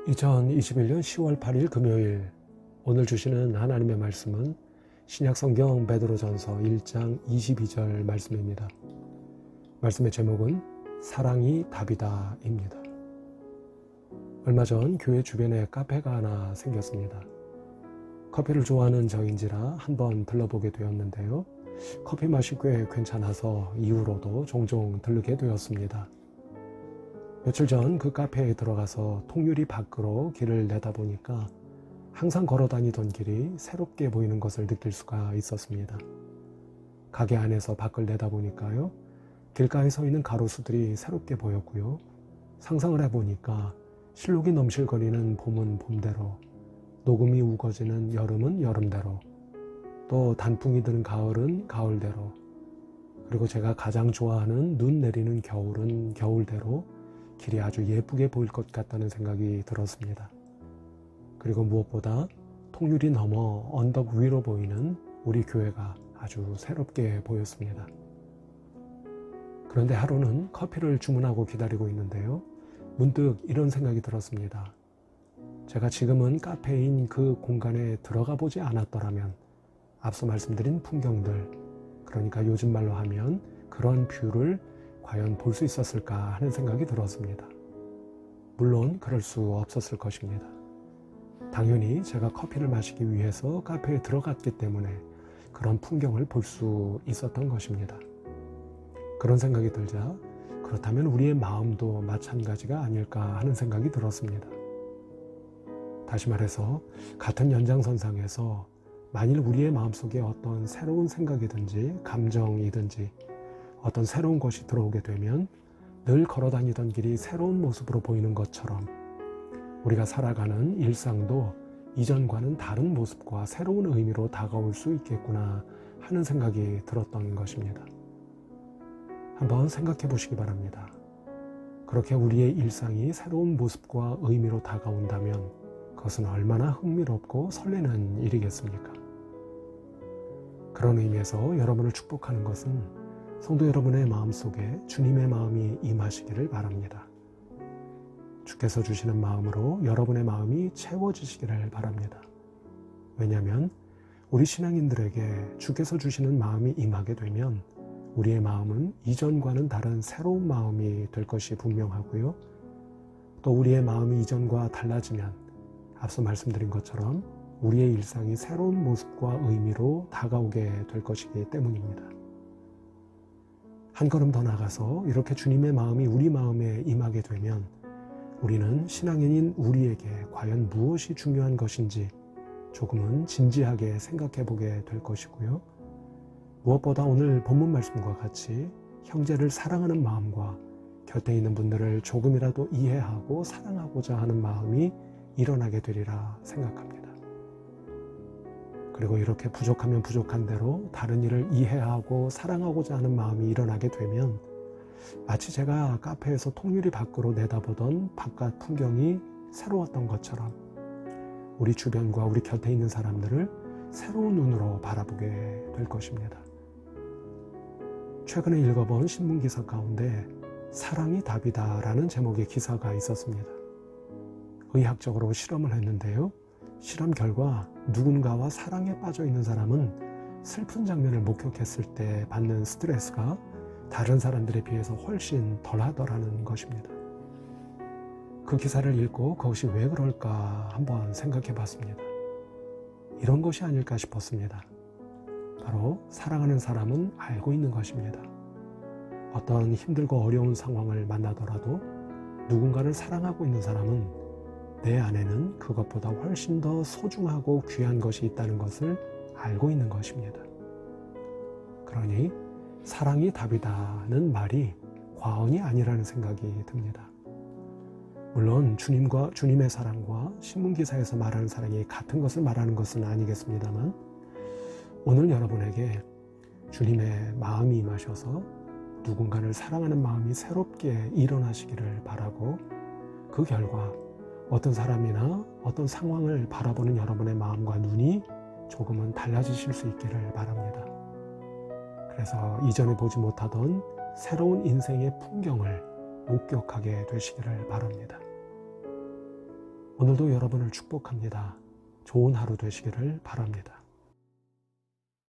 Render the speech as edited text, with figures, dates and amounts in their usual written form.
2021년 10월 8일 금요일, 오늘 주시는 하나님의 말씀은 신약성경 베드로전서 1장 22절 말씀입니다. 말씀의 제목은 사랑이 답이다 입니다. 얼마 전 교회 주변에 카페가 하나 생겼습니다. 커피를 좋아하는 저인지라 한번 들러보게 되었는데요. 커피 맛이 꽤 괜찮아서 이후로도 종종 들르게 되었습니다. 며칠 전 그 카페에 들어가서 통유리 밖으로 길을 내다보니까 항상 걸어 다니던 길이 새롭게 보이는 것을 느낄 수가 있었습니다. 가게 안에서 밖을 내다보니까요, 길가에 서 있는 가로수들이 새롭게 보였고요. 상상을 해보니까 실록이 넘실거리는 봄은 봄대로, 녹음이 우거지는 여름은 여름대로, 또 단풍이 드는 가을은 가을대로, 그리고 제가 가장 좋아하는 눈 내리는 겨울은 겨울대로 길이 아주 예쁘게 보일 것 같다는 생각이 들었습니다. 그리고 무엇보다 통유리 너머 언덕 위로 보이는 우리 교회가 아주 새롭게 보였습니다. 그런데 하루는 커피를 주문하고 기다리고 있는데요. 문득 이런 생각이 들었습니다. 제가 지금은 카페인 그 공간에 들어가 보지 않았더라면 앞서 말씀드린 풍경들, 그러니까 요즘 말로 하면 그런 뷰를 과연 볼 수 있었을까 하는 생각이 들었습니다. 물론 그럴 수 없었을 것입니다. 당연히 제가 커피를 마시기 위해서 카페에 들어갔기 때문에 그런 풍경을 볼 수 있었던 것입니다. 그런 생각이 들자 그렇다면 우리의 마음도 마찬가지가 아닐까 하는 생각이 들었습니다. 다시 말해서 같은 연장선상에서 만일 우리의 마음속에 어떤 새로운 생각이든지 감정이든지 어떤 새로운 것이 들어오게 되면 늘 걸어다니던 길이 새로운 모습으로 보이는 것처럼 우리가 살아가는 일상도 이전과는 다른 모습과 새로운 의미로 다가올 수 있겠구나 하는 생각이 들었던 것입니다. 한번 생각해 보시기 바랍니다. 그렇게 우리의 일상이 새로운 모습과 의미로 다가온다면 그것은 얼마나 흥미롭고 설레는 일이겠습니까? 그런 의미에서 여러분을 축복하는 것은 성도 여러분의 마음속에 주님의 마음이 임하시기를 바랍니다. 주께서 주시는 마음으로 여러분의 마음이 채워지시기를 바랍니다. 왜냐하면 우리 신앙인들에게 주께서 주시는 마음이 임하게 되면 우리의 마음은 이전과는 다른 새로운 마음이 될 것이 분명하고요. 또 우리의 마음이 이전과 달라지면 앞서 말씀드린 것처럼 우리의 일상이 새로운 모습과 의미로 다가오게 될 것이기 때문입니다. 한 걸음 더 나가서 이렇게 주님의 마음이 우리 마음에 임하게 되면 우리는 신앙인인 우리에게 과연 무엇이 중요한 것인지 조금은 진지하게 생각해 보게 될 것이고요. 무엇보다 오늘 본문 말씀과 같이 형제를 사랑하는 마음과 곁에 있는 분들을 조금이라도 이해하고 사랑하고자 하는 마음이 일어나게 되리라 생각합니다. 그리고 이렇게 부족하면 부족한 대로 다른 이를 이해하고 사랑하고자 하는 마음이 일어나게 되면 마치 제가 카페에서 통유리 밖으로 내다보던 바깥 풍경이 새로웠던 것처럼 우리 주변과 우리 곁에 있는 사람들을 새로운 눈으로 바라보게 될 것입니다. 최근에 읽어본 신문기사 가운데 사랑이 답이다 라는 제목의 기사가 있었습니다. 의학적으로 실험을 했는데요. 실험 결과 누군가와 사랑에 빠져 있는 사람은 슬픈 장면을 목격했을 때 받는 스트레스가 다른 사람들에 비해서 훨씬 덜하더라는 것입니다. 그 기사를 읽고 그것이 왜 그럴까 한번 생각해 봤습니다. 이런 것이 아닐까 싶었습니다. 바로 사랑하는 사람은 알고 있는 것입니다. 어떤 힘들고 어려운 상황을 만나더라도 누군가를 사랑하고 있는 사람은 내 안에는 그것보다 훨씬 더 소중하고 귀한 것이 있다는 것을 알고 있는 것입니다. 그러니 사랑이 답이다는 말이 과언이 아니라는 생각이 듭니다. 물론 주님의 사랑과 신문기사에서 말하는 사랑이 같은 것을 말하는 것은 아니겠습니다만 오늘 여러분에게 주님의 마음이 임하셔서 누군가를 사랑하는 마음이 새롭게 일어나시기를 바라고 그 결과 어떤 사람이나 어떤 상황을 바라보는 여러분의 마음과 눈이 조금은 달라지실 수 있기를 바랍니다. 그래서 이전에 보지 못하던 새로운 인생의 풍경을 목격하게 되시기를 바랍니다. 오늘도 여러분을 축복합니다. 좋은 하루 되시기를 바랍니다.